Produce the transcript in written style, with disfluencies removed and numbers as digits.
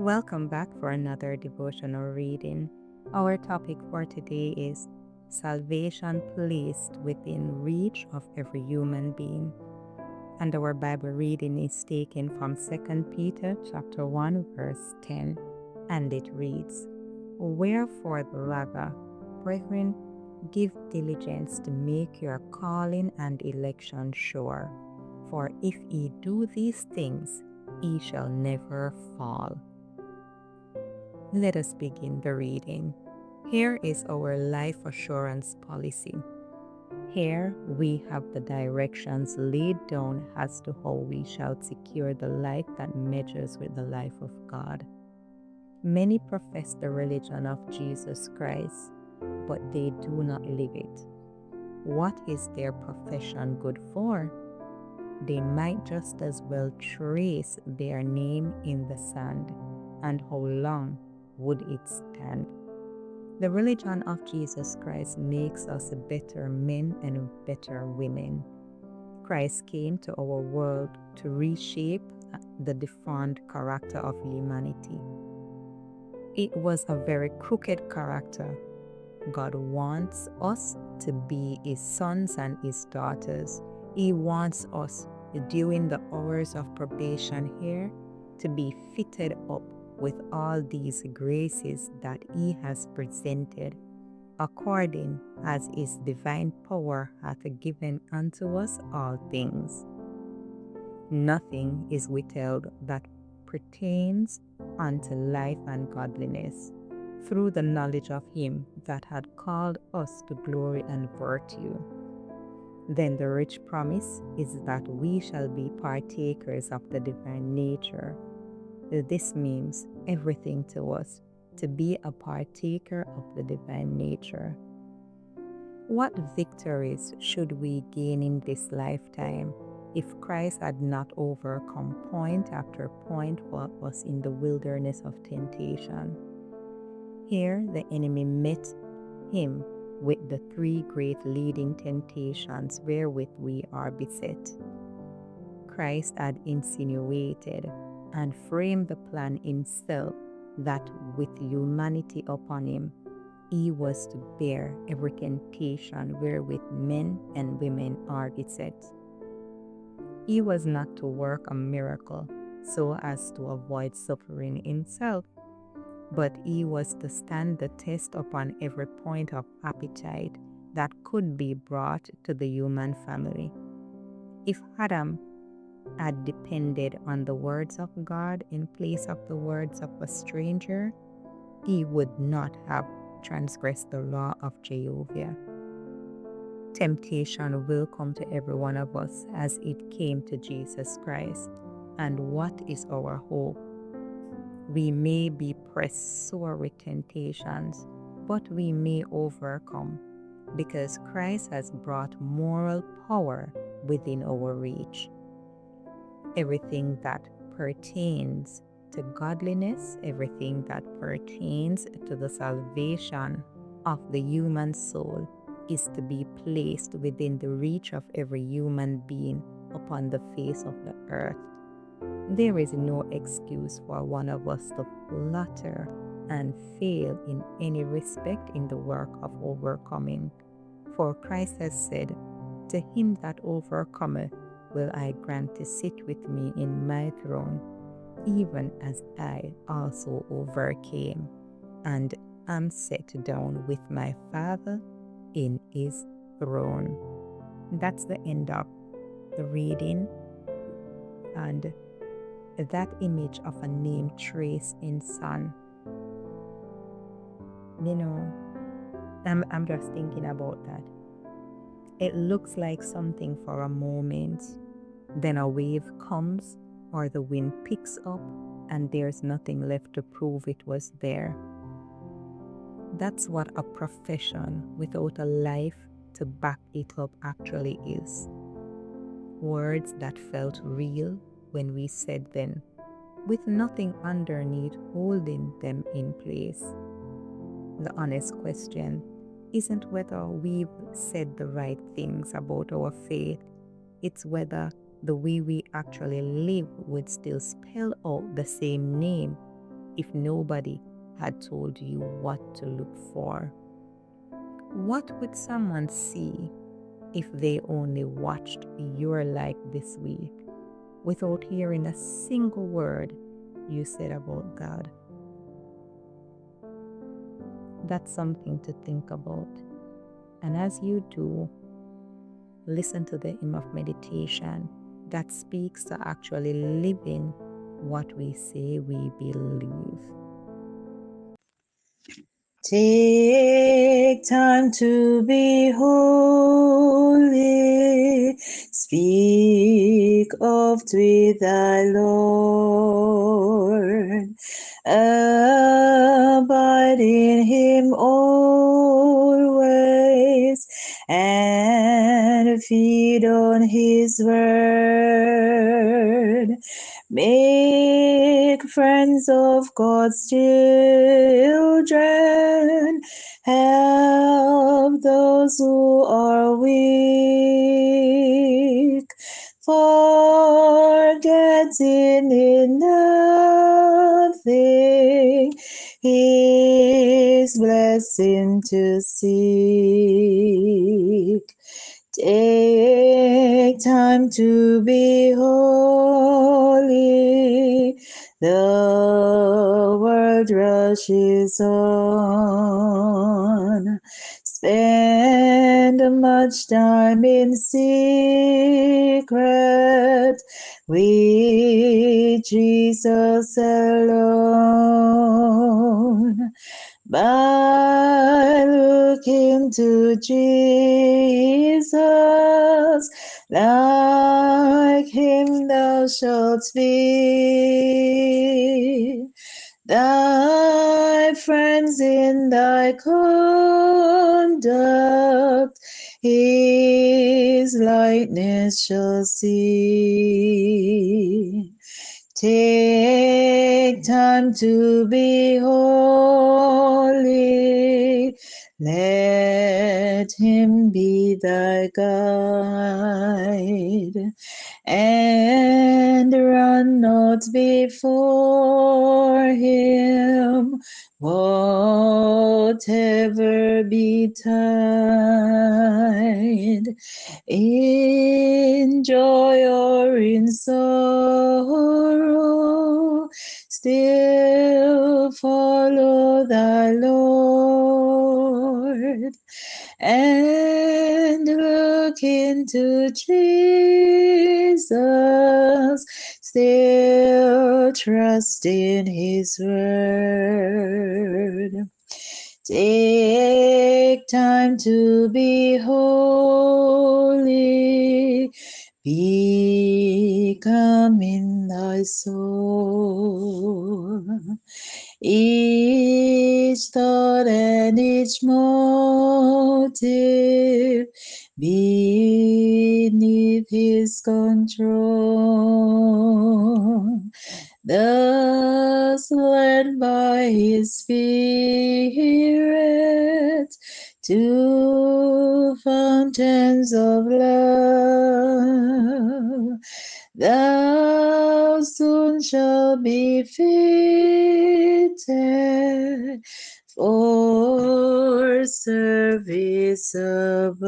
Welcome back for another devotional reading. Our topic for today is salvation placed within reach of every human being. And our Bible reading is taken from 2 Peter chapter 1 verse 10, and it reads, "Wherefore, beloved brethren, give diligence to make your calling and election sure. For if ye do these things, ye shall never fall." Let us begin the reading. Here is our life assurance policy. Here we have the directions laid down as to how we shall secure the life that measures with the life of God. Many profess the religion of Jesus Christ, but they do not live it. What is their profession good for? They might just as well trace their name in the sand, and how long would it stand? The religion of Jesus Christ makes us better men and better women. Christ came to our world to reshape the deformed character of humanity. It was a very crooked character. God wants us to be His sons and His daughters. He wants us, during the hours of probation here, to be fitted up with all these graces that He has presented, according as His divine power hath given unto us all things. Nothing is withheld that pertains unto life and godliness, through the knowledge of Him that had called us to glory and virtue. Then the rich promise is that we shall be partakers of the divine nature. This means everything to us, to be a partaker of the divine nature. What victories should we gain in this lifetime if Christ had not overcome point after point for us in the wilderness of temptation? Here the enemy met Him with the three great leading temptations wherewith we are beset. Christ had insinuated and framed the plan himself that with humanity upon him, he was to bear every temptation wherewith men and women are beset. He was not to work a miracle so as to avoid suffering himself, but he was to stand the test upon every point of appetite that could be brought to the human family. If Adam had depended on the words of God in place of the words of a stranger, he would not have transgressed the law of Jehovah. Temptation will come to every one of us as it came to Jesus Christ. And what is our hope? We may be pressed sore with temptations, but we may overcome, because Christ has brought moral power within our reach. Everything that pertains to godliness, everything that pertains to the salvation of the human soul, is to be placed within the reach of every human being upon the face of the earth. There is no excuse for one of us to flutter and fail in any respect in the work of overcoming. For Christ has said, "To him that overcometh will I grant to sit with me in my throne, even as I also overcame, and am set down with my Father in his throne." That's the end of the reading. And that image of a name traced in sun, I'm just thinking about that. It looks like something for a moment, then a wave comes or the wind picks up and there's nothing left to prove it was there. That's what a profession without a life to back it up actually is. Words that felt real when we said them, with nothing underneath holding them in place. The honest question isn't whether we've said the right things about our faith, it's whether the way we actually live would still spell out the same name if nobody had told you what to look for? What would someone see if they only watched your life this week without hearing a single word you said about God? That's something to think about. And as you do, listen to the hymn of meditation that speaks to actually living what we say we believe. Take time to be holy. Speak oft with thy Lord. Abide in him always and feed on his word. Make friends of God's children. Help those who are weak. Forgetting in nothing his blessing to seek. Take time to be holy. The world rushes on. Spend much time in secret with Jesus alone. By looking to Jesus, like him thou shalt be. Thy friends in thy conduct his likeness shall see. Take time to be holy. Let him be thy guide. And run not before him, whatever betide. In joy or in sorrow, still follow thy Lord, and look into Jesus, still trust in his word. Take time to be holy, become in thy soul. Each thought and each motive beneath his control. Thus led by his Spirit to fountains of love, thou soon shalt be fitted for service above.